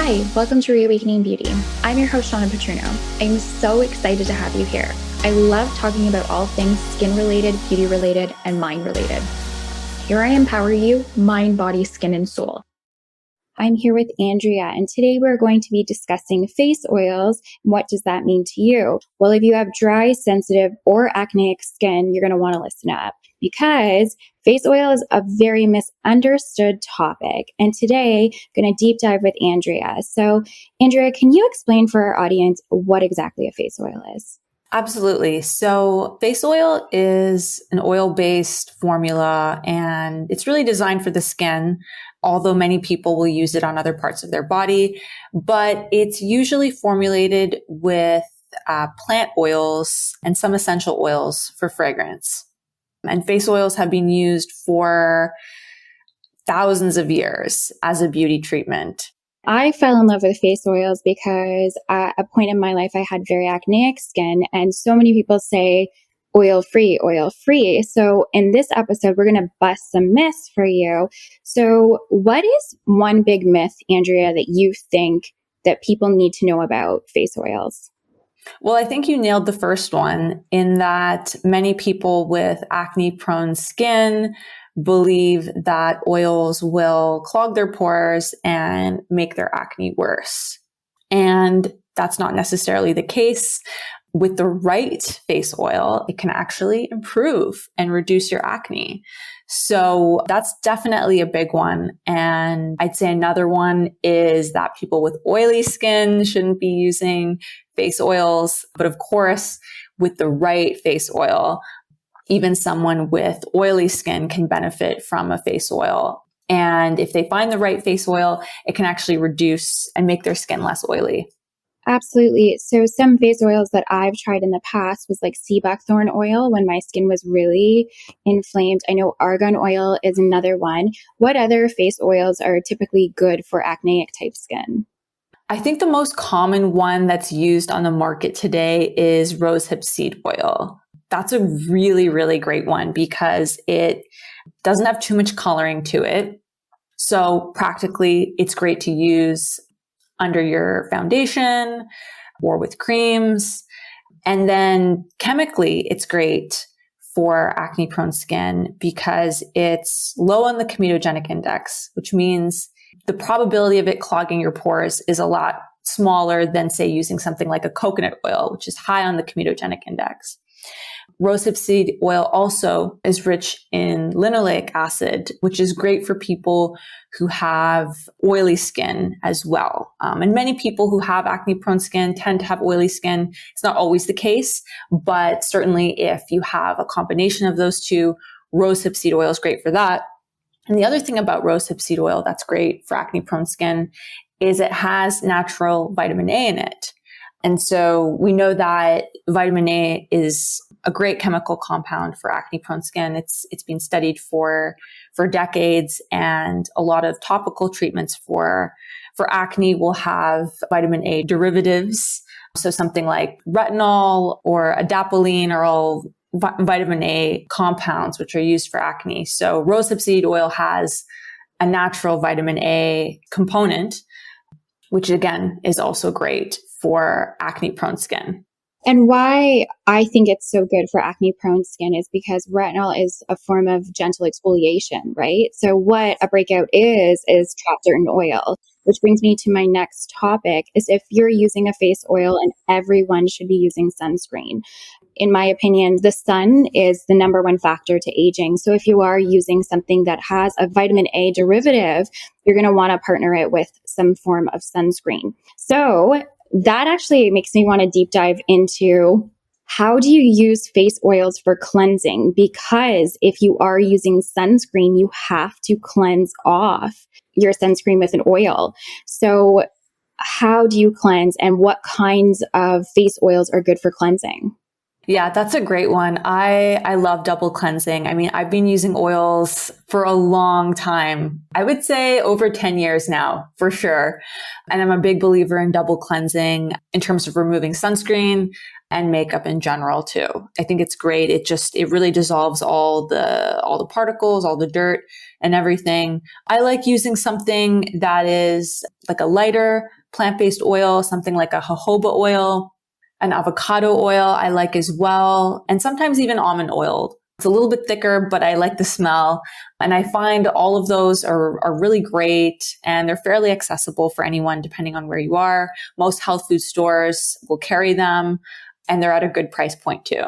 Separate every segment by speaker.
Speaker 1: Hi, welcome to Reawakening Beauty. I'm your host, Shawna Patruno. I'm so excited to have you here. I love talking about all things skin-related, beauty-related, and mind-related. Here I empower you, mind, body, skin, and soul. I'm here with Andrea, and today we're going to be discussing face oils. What does that mean to you? Well, if you have dry, sensitive, or acneic skin, you're going to want to listen up because face oil is a very misunderstood topic. And today, I'm going to deep dive with Andrea. So, Andrea, can you explain for our audience what exactly a face oil is?
Speaker 2: Absolutely. So face oil is an oil-based formula and it's really designed for the skin, although many people will use it on other parts of their body, but it's usually formulated with plant oils and some essential oils for fragrance. And face oils have been used for thousands of years as a beauty treatment.
Speaker 1: I fell in love with face oils because at a point in my life, I had very acneic skin, and so many people say oil free, oil free. So in this episode, we're going to bust some myths for you. So what is one big myth, Andrea, that you think that people need to know about face oils?
Speaker 2: Well, I think you nailed the first one in that many people with acne-prone skin believe that oils will clog their pores and make their acne worse. And that's not necessarily the case. With the right face oil, it can actually improve and reduce your acne. So that's definitely a big one. And I'd say another one is that people with oily skin shouldn't be using face oils. But of course, with the right face oil, even someone with oily skin can benefit from a face oil. And if they find the right face oil, it can actually reduce and make their skin less oily.
Speaker 1: Absolutely. So some face oils that I've tried in the past was like sea buckthorn oil when my skin was really inflamed. I know argan oil is another one. What other face oils are typically good for acneic type skin?
Speaker 2: I think the most common one that's used on the market today is rosehip seed oil. That's a really, really great one because it doesn't have too much coloring to it. So practically, it's great to use under your foundation or with creams. And then chemically, it's great for acne-prone skin because it's low on the comedogenic index, which means the probability of it clogging your pores is a lot smaller than, say, using something like a coconut oil, which is high on the comedogenic index. Rosehip seed oil also is rich in linoleic acid, which is great for people who have oily skin as well. And many people who have acne-prone skin tend to have oily skin. It's not always the case, but certainly if you have a combination of those two, rosehip seed oil is great for that. And the other thing about rosehip seed oil that's great for acne-prone skin is it has natural vitamin A in it. And so we know that vitamin A is a great chemical compound for acne-prone skin. It's been studied for decades, and a lot of topical treatments for acne will have vitamin A derivatives. So something like retinol or adapalene are all vitamin A compounds which are used for acne. So rosehip seed oil has a natural vitamin A component, which again is also great for acne-prone skin.
Speaker 1: And why I think it's so good for acne-prone skin is because retinol is a form of gentle exfoliation, right? So what a breakout is trapped dirt in oil, which brings me to my next topic is if you're using a face oil, and everyone should be using sunscreen. In my opinion, the sun is the number one factor to aging. So if you are using something that has a vitamin A derivative, you're going to want to partner it with some form of sunscreen. So that actually makes me want to deep dive into how do you use face oils for cleansing? Because if you are using sunscreen, you have to cleanse off your sunscreen with an oil. So how do you cleanse, and what kinds of face oils are good for cleansing?
Speaker 2: Yeah, that's a great one. I love double cleansing. I mean, I've been using oils for a long time. I would say over 10 years now, for sure. And I'm a big believer in double cleansing in terms of removing sunscreen, and makeup in general too. I think it's great. It really dissolves all the particles, all the dirt and everything. I like using something that is like a lighter plant-based oil, something like a jojoba oil, an avocado oil I like as well, and sometimes even almond oil. It's a little bit thicker, but I like the smell. And I find all of those are really great, and they're fairly accessible for anyone depending on where you are. Most health food stores will carry them, and they're at a good price point too.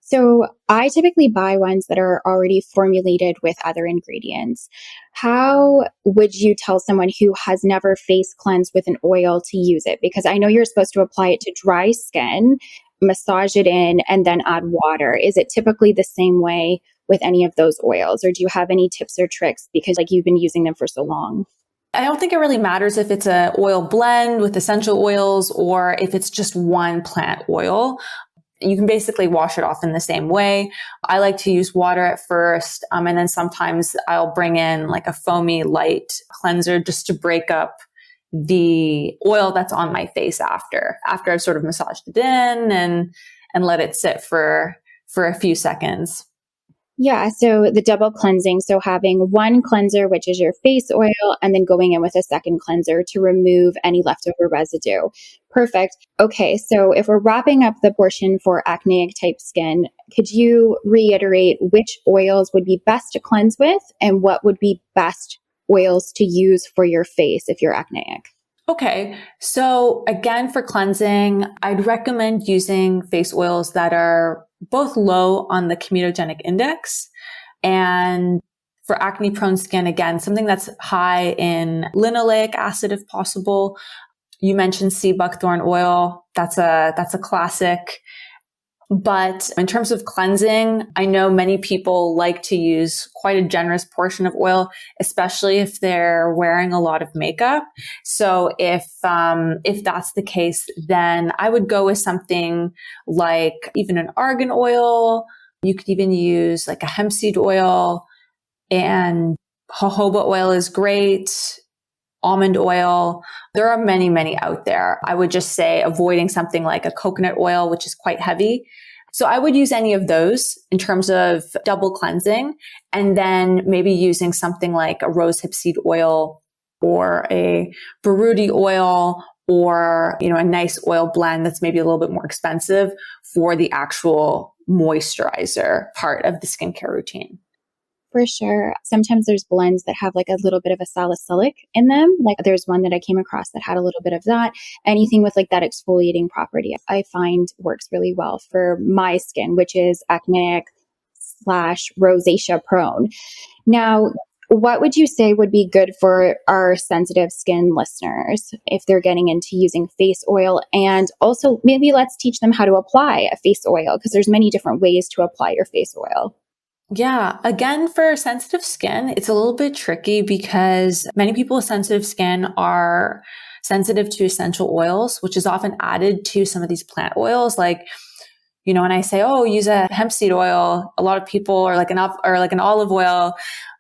Speaker 1: So I typically buy ones that are already formulated with other ingredients. How would you tell someone who has never face cleansed with an oil to use it? Because I know you're supposed to apply it to dry skin, massage it in, and then add water. Is it typically the same way with any of those oils? Or do you have any tips or tricks because like you've been using them for so long?
Speaker 2: I don't think it really matters if it's an oil blend with essential oils or if it's just one plant oil. You can basically wash it off in the same way. I like to use water at first, and then sometimes I'll bring in like a foamy light cleanser just to break up the oil that's on my face after I've sort of massaged it in and let it sit for a few seconds.
Speaker 1: Yeah, so the double cleansing. So having one cleanser, which is your face oil, and then going in with a second cleanser to remove any leftover residue. Perfect. Okay, so if we're wrapping up the portion for acneic type skin, could you reiterate which oils would be best to cleanse with and what would be best oils to use for your face if you're acneic?
Speaker 2: Okay. So again, for cleansing, I'd recommend using face oils that are both low on the comedogenic index. And for acne prone skin, again, something that's high in linoleic acid if possible. You mentioned sea buckthorn oil. That's a classic. But in terms of cleansing, I know many people like to use quite a generous portion of oil, especially if they're wearing a lot of makeup. So if that's the case, then I would go with something like even an argan oil. You could even use like a hemp seed oil, and jojoba oil is great. Almond oil. There are many, many out there. I would just say avoiding something like a coconut oil, which is quite heavy. So I would use any of those in terms of double cleansing, and then maybe using something like a rosehip seed oil or a Baruti oil or, a nice oil blend that's maybe a little bit more expensive for the actual moisturizer part of the skincare routine.
Speaker 1: For sure. Sometimes there's blends that have like a little bit of a salicylic in them. Like there's one that I came across that had a little bit of that. Anything with like that exfoliating property, I find works really well for my skin, which is acneic / rosacea prone. Now, what would you say would be good for our sensitive skin listeners if they're getting into using face oil? And also maybe let's teach them how to apply a face oil because there's many different ways to apply your face oil.
Speaker 2: Yeah. Again, for sensitive skin, it's a little bit tricky because many people with sensitive skin are sensitive to essential oils, which is often added to some of these plant oils. Like, when I say, oh, use a hemp seed oil, a lot of people or like an olive oil,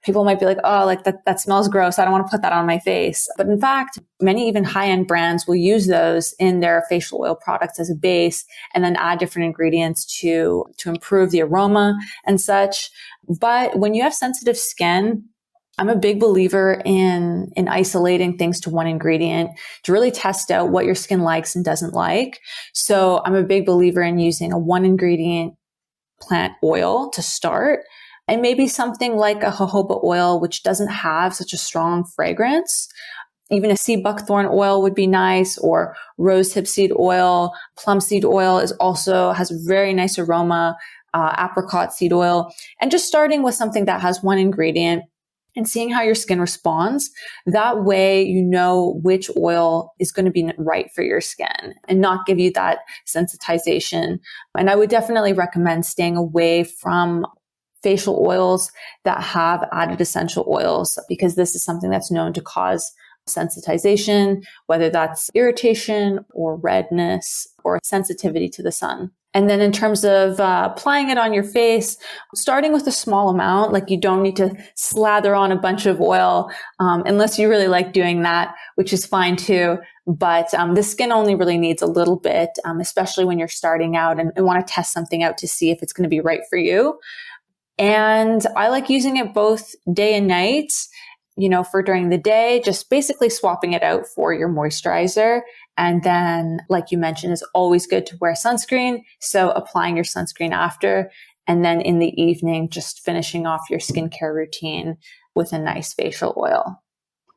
Speaker 2: people might be like, oh, like that smells gross. I don't want to put that on my face. But in fact, many even high-end brands will use those in their facial oil products as a base and then add different ingredients to improve the aroma and such. But when you have sensitive skin, I'm a big believer in isolating things to one ingredient to really test out what your skin likes and doesn't like. So I'm a big believer in using a one ingredient plant oil to start, and maybe something like a jojoba oil, which doesn't have such a strong fragrance. Even a sea buckthorn oil would be nice, or rosehip seed oil. Plum seed oil has a very nice aroma, apricot seed oil. And just starting with something that has one ingredient and seeing how your skin responds. That way, you know which oil is going to be right for your skin and not give you that sensitization. And I would definitely recommend staying away from facial oils that have added essential oils, because this is something that's known to cause sensitization, whether that's irritation or redness or sensitivity to the sun. And then in terms of applying it on your face, starting with a small amount, like you don't need to slather on a bunch of oil unless you really like doing that, which is fine too. But the skin only really needs a little bit, especially when you're starting out and want to test something out to see if it's going to be right for you. And I like using it both day and night, for during the day, just basically swapping it out for your moisturizer. And then, like you mentioned, it's always good to wear sunscreen. So applying your sunscreen after, and then in the evening, just finishing off your skincare routine with a nice facial oil.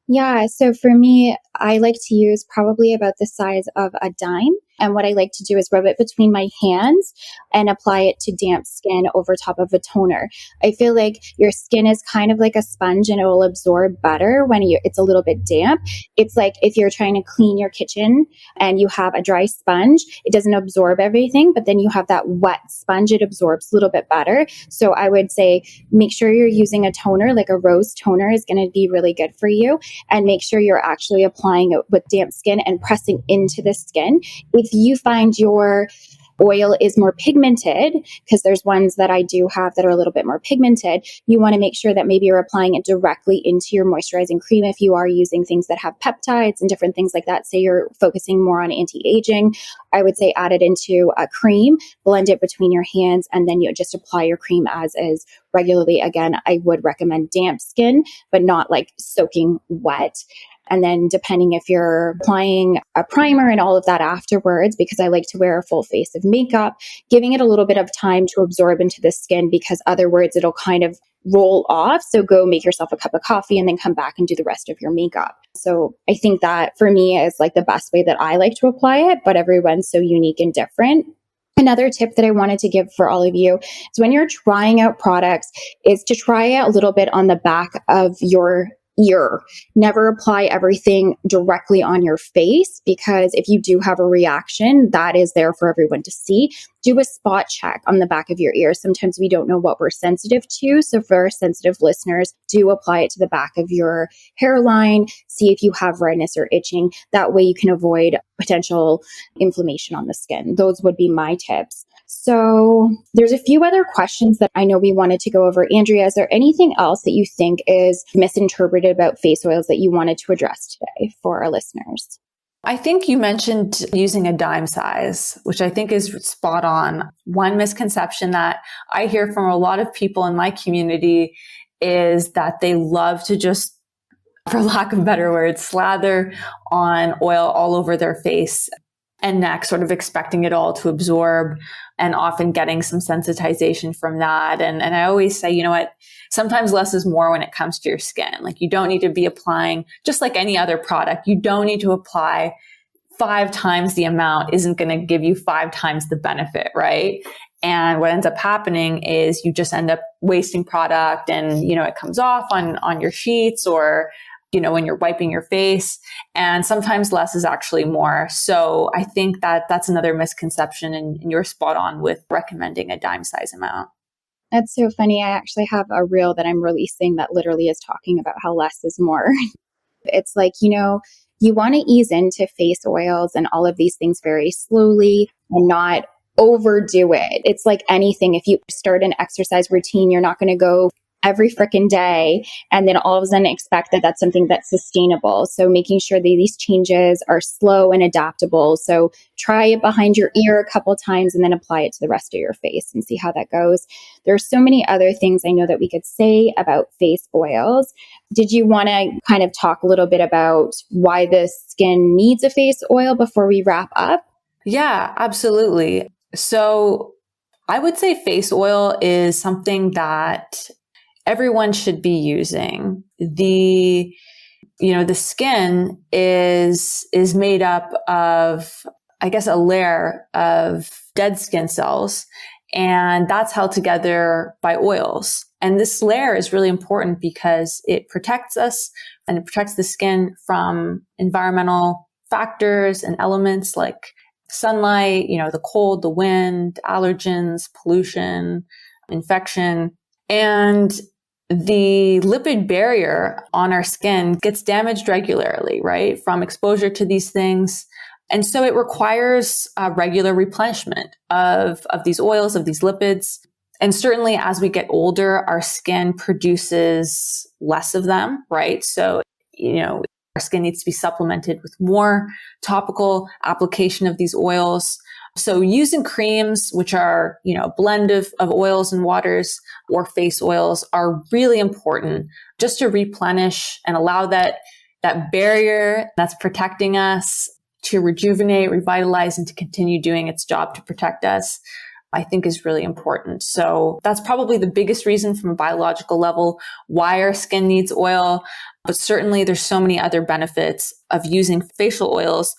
Speaker 1: Yeah, so for me, I like to use probably about the size of a dime. And what I like to do is rub it between my hands and apply it to damp skin over top of a toner. I feel like your skin is kind of like a sponge and it will absorb better when it's a little bit damp. It's like if you're trying to clean your kitchen and you have a dry sponge, it doesn't absorb everything, but then you have that wet sponge, it absorbs a little bit better. So I would say make sure you're using a toner, like a rose toner is going to be really good for you. And make sure you're actually applying it with damp skin and pressing into the skin. If you find your oil is more pigmented, because there's ones that I do have that are a little bit more pigmented, you want to make sure that maybe you're applying it directly into your moisturizing cream. If you are using things that have peptides and different things like that, say you're focusing more on anti-aging, I would say add it into a cream, blend it between your hands, and then you just apply your cream as is regularly. Again, I would recommend damp skin, but not like soaking wet. And then depending if you're applying a primer and all of that afterwards, because I like to wear a full face of makeup, giving it a little bit of time to absorb into the skin, because otherwise it'll kind of roll off. So go make yourself a cup of coffee and then come back and do the rest of your makeup. So I think that for me is like the best way that I like to apply it, but everyone's so unique and different. Another tip that I wanted to give for all of you is when you're trying out products is to try it a little bit on the back of your ear. Never apply everything directly on your face, because if you do have a reaction, that is there for everyone to see. Do a spot check on the back of your ear. Sometimes we don't know what we're sensitive to. So for our sensitive listeners, do apply it to the back of your hairline. See if you have redness or itching. That way you can avoid potential inflammation on the skin. Those would be my tips. So there's a few other questions that I know we wanted to go over. Andrea, is there anything else that you think is misinterpreted about face oils that you wanted to address today for our listeners?
Speaker 2: I think you mentioned using a dime size, which I think is spot on. One misconception that I hear from a lot of people in my community is that they love to just, for lack of better words, slather on oil all over their face and neck, sort of expecting it all to absorb, and often getting some sensitization from that. And I always say, you know what, sometimes less is more when it comes to your skin. Like you don't need to be applying, just like any other product, you don't need to apply 5 times the amount isn't going to give you 5 times the benefit, right? And what ends up happening is you just end up wasting product, and, it comes off on your sheets, or when you're wiping your face, and sometimes less is actually more. So I think that that's another misconception, and you're spot on with recommending a dime size amount.
Speaker 1: That's so funny. I actually have a reel that I'm releasing that literally is talking about how less is more. It's like, you want to ease into face oils and all of these things very slowly and not overdo it. It's like anything. If you start an exercise routine, you're not going to go every freaking day and then all of a sudden expect that that's something that's sustainable. So making sure that these changes are slow and adaptable. So try it behind your ear a couple times and then apply it to the rest of your face and see how that goes. There are so many other things I know that we could say about face oils. Did you want to kind of talk a little bit about why the skin needs a face oil before we wrap up?
Speaker 2: Yeah, absolutely. So I would say face oil is something that everyone should be using. The skin is made up of, I guess, a layer of dead skin cells, and that's held together by oils. And this layer is really important because it protects us, and it protects the skin from environmental factors and elements like sunlight, the cold, the wind, allergens, pollution, infection. And the lipid barrier on our skin gets damaged regularly, right? From exposure to these things. And so it requires regular replenishment of these oils, of these lipids. And certainly as we get older, our skin produces less of them, right? So, our skin needs to be supplemented with more topical application of these oils. So using creams, which are, a blend of oils and waters or face oils, are really important just to replenish and allow that barrier that's protecting us to rejuvenate, revitalize, and to continue doing its job to protect us, I think is really important. So that's probably the biggest reason from a biological level why our skin needs oil. But certainly there's so many other benefits of using facial oils,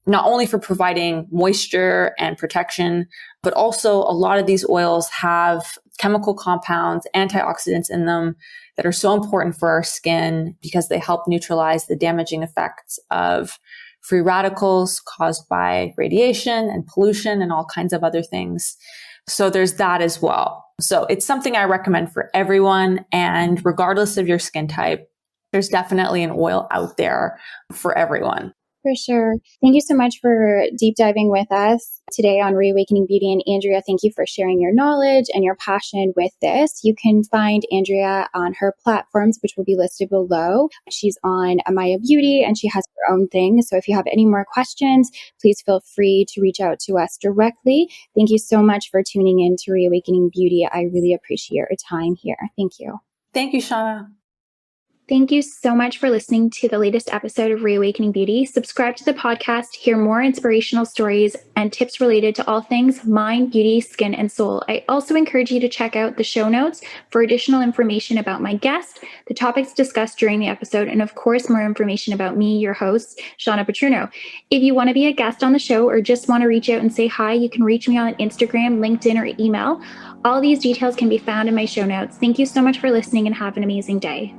Speaker 2: not only for providing moisture and protection, but also a lot of these oils have chemical compounds, antioxidants in them that are so important for our skin because they help neutralize the damaging effects of free radicals caused by radiation and pollution and all kinds of other things. So there's that as well. So it's something I recommend for everyone. And regardless of your skin type, there's definitely an oil out there for everyone.
Speaker 1: For sure. Thank you so much for deep diving with us today on Reawakening Beauty. And Andrea, thank you for sharing your knowledge and your passion with this. You can find Andrea on her platforms, which will be listed below. She's on Amaya Beauty and she has her own thing. So if you have any more questions, please feel free to reach out to us directly. Thank you so much for tuning in to Reawakening Beauty. I really appreciate your time here. Thank you.
Speaker 2: Thank you, Shawna.
Speaker 1: Thank you so much for listening to the latest episode of Reawakening Beauty. Subscribe to the podcast, hear more inspirational stories and tips related to all things mind, beauty, skin, and soul. I also encourage you to check out the show notes for additional information about my guest, the topics discussed during the episode, and of course, more information about me, your host, Shawna Patruno. If you want to be a guest on the show or just want to reach out and say hi, you can reach me on Instagram, LinkedIn, or email. All these details can be found in my show notes. Thank you so much for listening and have an amazing day.